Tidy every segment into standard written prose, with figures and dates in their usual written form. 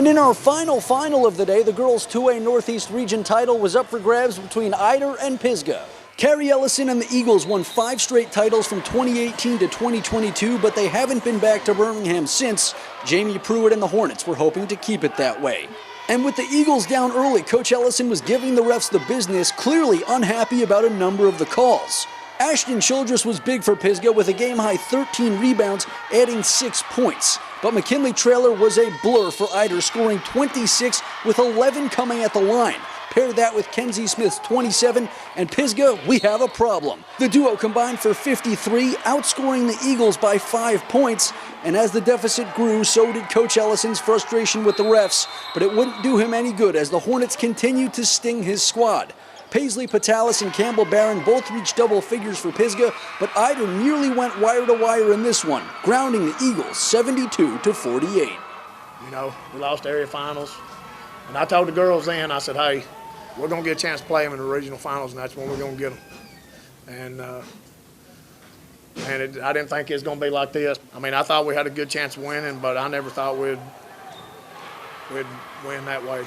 And in our final of the day, the girls' 2A Northeast Region title was up for grabs between Ider and Pisgah. Carrie Ellison and the Eagles won 5 straight titles from 2018 to 2022, but they haven't been back to Birmingham since. Jamie Pruitt and the Hornets were hoping to keep it that way. And with the Eagles down early, Coach Ellison was giving the refs the business, clearly unhappy about a number of the calls. Ashton Childress was big for Pisgah with a game-high 13 rebounds, adding 6 points. But McKinley Traylor was a blur for Ider, scoring 26 with 11 coming at the line. Pair that with Kenzie Smith's 27, and Pisgah, we have a problem. The duo combined for 53, outscoring the Eagles by 5 points. And as the deficit grew, so did Coach Ellison's frustration with the refs. But it wouldn't do him any good as the Hornets continued to sting his squad. Paisley Patalis and Campbell Barron both reached double figures for Pisgah, but Ider nearly went wire to wire in this one, grounding the Eagles 72-48. You know, we lost area finals. And I told the girls then, I said, hey, we're going to get a chance to play them in the regional finals, and that's when we're going to get them. And I didn't think it was going to be like this. I mean, I thought we had a good chance of winning, but I never thought we'd win that way.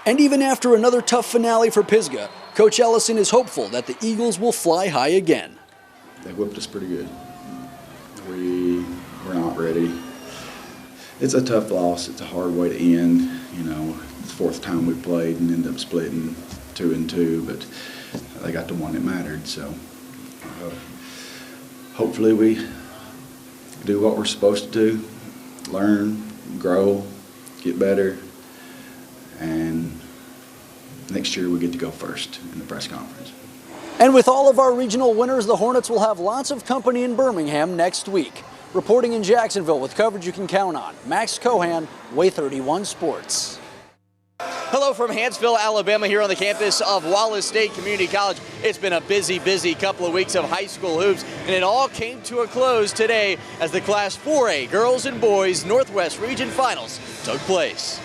And even after another tough finale for Pisgah, Coach Ellison is hopeful that the Eagles will fly high again. They whipped us pretty good. We're not ready. It's a tough loss. It's a hard way to end. You know, it's the 4th time we played and ended up splitting 2-2, but they got the one that mattered. So hopefully we do what we're supposed to do, learn, grow, get better, and next year we get to go first in the press conference. And with all of our regional winners, the Hornets will have lots of company in Birmingham next week. Reporting in Jacksonville with coverage you can count on, Max Cohan, WAAY 31 Sports. Hello from Hanceville, Alabama, here on the campus of Wallace State Community College. It's been a busy couple of weeks of high school hoops, and it all came to a close today as the Class 4A Girls and Boys Northwest Region Finals took place.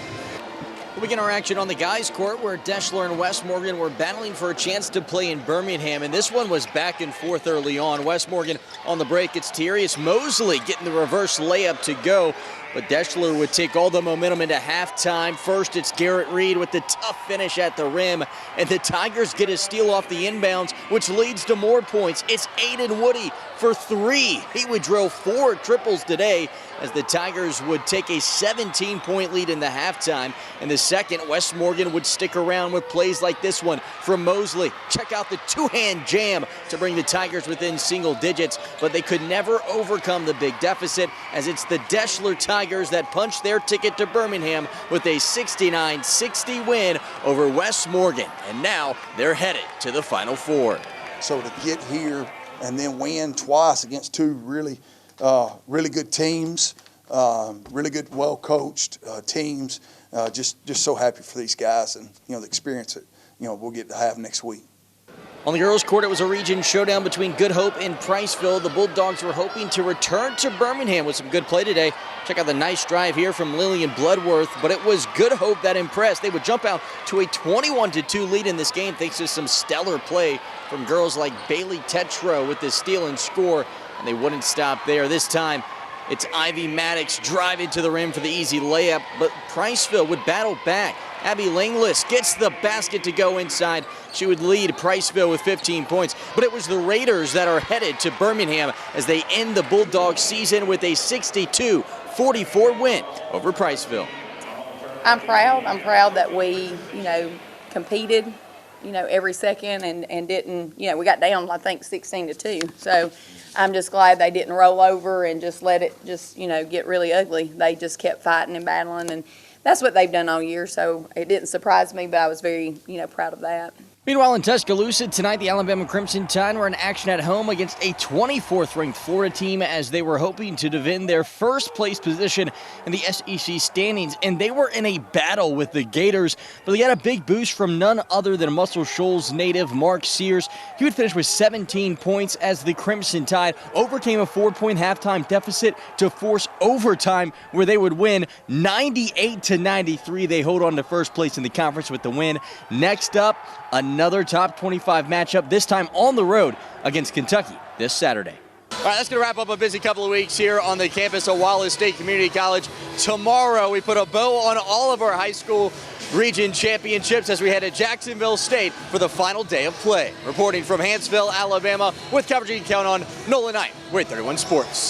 We begin our action on the guys' court where Deschler and West Morgan were battling for a chance to play in Birmingham, and this one was back and forth early on. West Morgan on the break, it's Tiarius Mosley getting the reverse layup to go, but Deschler would take all the momentum into halftime. First, it's Garrett Reed with the tough finish at the rim, and the Tigers get a steal off the inbounds, which leads to more points. It's Aiden Woody for 3. He would drill 4 triples today as the Tigers would take a 17-point lead in the halftime. In the second, West Morgan would stick around with plays like this one from Mosley. Check out the 2-hand jam to bring the Tigers within single digits, but they could never overcome the big deficit as it's the Deschler Tigers that punched their ticket to Birmingham with a 69-60 win over West Morgan. And now they're headed to the Final Four. So to get here and then win twice against 2 really good teams, really good, well-coached teams. Just so happy for these guys and, you know, the experience that, you know, we'll get to have next week. On the girls' court, it was a region showdown between Good Hope and Priceville. The Bulldogs were hoping to return to Birmingham with some good play today. Check out the nice drive here from Lillian Bloodworth, but it was Good Hope that impressed. They would jump out to a 21-2 lead in this game thanks to some stellar play from girls like Bailey Tetro with the steal and score, and they wouldn't stop there. This time, it's Ivy Maddox driving to the rim for the easy layup, but Priceville would battle back. Abby Langless gets the basket to go inside. She would lead Priceville with 15 points, but it was the Raiders that are headed to Birmingham as they end the Bulldogs season with a 62-44 win over Priceville. I'm proud. I'm proud that we, you know, competed, you know, every second and didn't, you know, we got down, I think, 16-2. So I'm just glad they didn't roll over and just let it just, you know, get really ugly. They just kept fighting and battling, and that's what they've done all year. So it didn't surprise me, but I was very, you know, proud of that. Meanwhile, in Tuscaloosa tonight, the Alabama Crimson Tide were in action at home against a 24th-ranked Florida team as they were hoping to defend their first-place position in the SEC standings, and they were in a battle with the Gators, but they got a big boost from none other than Muscle Shoals native Mark Sears. He would finish with 17 points as the Crimson Tide overcame a 4-point halftime deficit to force overtime where they would win 98-93. They hold on to first place in the conference with the win. Next up, another top 25 matchup, this time on the road against Kentucky this Saturday. All right, that's going to wrap up a busy couple of weeks here on the campus of Wallace State Community College. Tomorrow, we put a bow on all of our high school region championships as we head to Jacksonville State for the final day of play. Reporting from Huntsville, Alabama, with coverage you can count on, Nolan Knight, WAAY 31 Sports.